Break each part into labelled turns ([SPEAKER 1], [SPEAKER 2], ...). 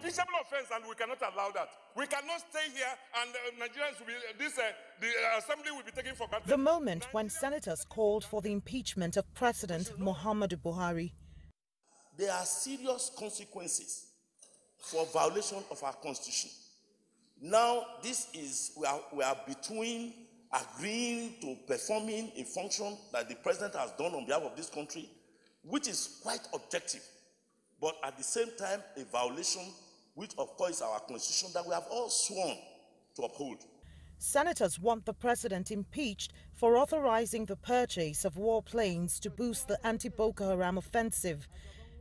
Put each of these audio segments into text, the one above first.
[SPEAKER 1] unimpeachable offense, and we cannot allow that. We cannot stay here and Nigerians will be, the assembly will be taken for granted.
[SPEAKER 2] The moment when senators called for the impeachment of President Muhammadu Buhari.
[SPEAKER 3] There are serious consequences for violation of our constitution. Now, we are between agreeing to performing a function that the president has done on behalf of this country, which is quite objective, but at the same time, a violation which, of course, is our constitution that we have all sworn to uphold.
[SPEAKER 2] Senators want the president impeached for authorizing the purchase of warplanes to boost the anti-Boko Haram offensive.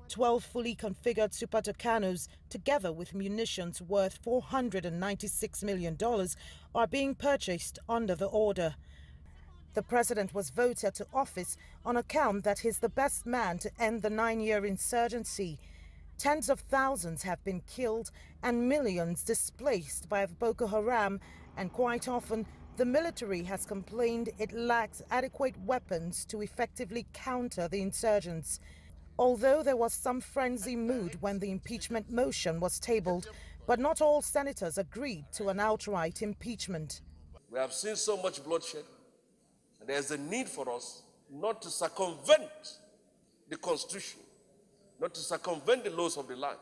[SPEAKER 2] 12 fully configured Super Tucanos, together with munitions worth $496 million, are being purchased under the order. The president was voted to office on account that he's the best man to end the 9-year insurgency. Tens of thousands have been killed and millions displaced by Boko Haram, and quite often the military has complained it lacks adequate weapons to effectively counter the insurgents. Although there was some frenzy mood when the impeachment motion was tabled, but not all senators agreed to an outright impeachment.
[SPEAKER 4] We have seen so much bloodshed, and there's a need for us not to circumvent the Constitution, not to circumvent the laws of the land,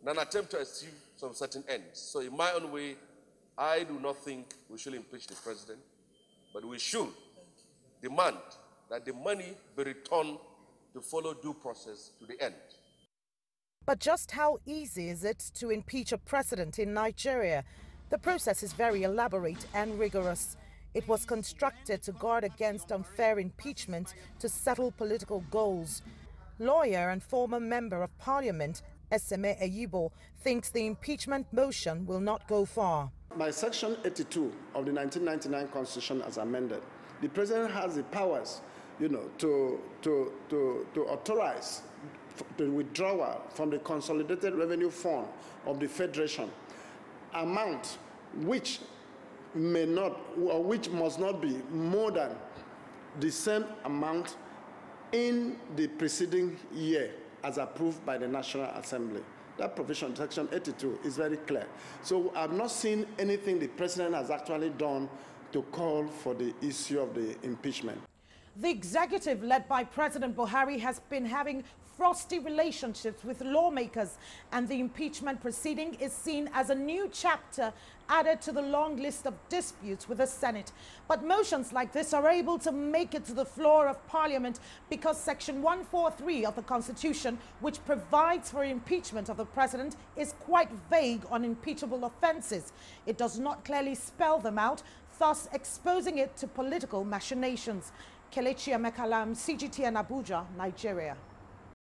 [SPEAKER 4] in an attempt to achieve some certain ends. So in my own way, I do not think we should impeach the president, but we should demand that the money be returned to follow due process to the end.
[SPEAKER 2] But just how easy is it to impeach a president in Nigeria? The process is very elaborate and rigorous. It was constructed to guard against unfair impeachment to settle political goals. Lawyer and former member of parliament, Eseme Eyibo, thinks the impeachment motion will not go far.
[SPEAKER 5] By Section 82 of the 1999 Constitution as amended, the president has the powers to authorize the withdrawal from the Consolidated Revenue Fund of the Federation amount which may not or which must not be more than the same amount in the preceding year as approved by the National Assembly. That provision, Section 82, is very clear. So I've not seen anything the president has actually done to call for the issue of the impeachment.
[SPEAKER 2] The executive, led by President Buhari, has been having frosty relationships with lawmakers, and the impeachment proceeding is seen as a new chapter added to the long list of disputes with the Senate. But motions like this are able to make it to the floor of Parliament because Section 143 of the Constitution, which provides for impeachment of the president, is quite vague on impeachable offences. It does not clearly spell them out, thus exposing it to political machinations. Kelechi, Emekalam, CGTN, Abuja, Nigeria.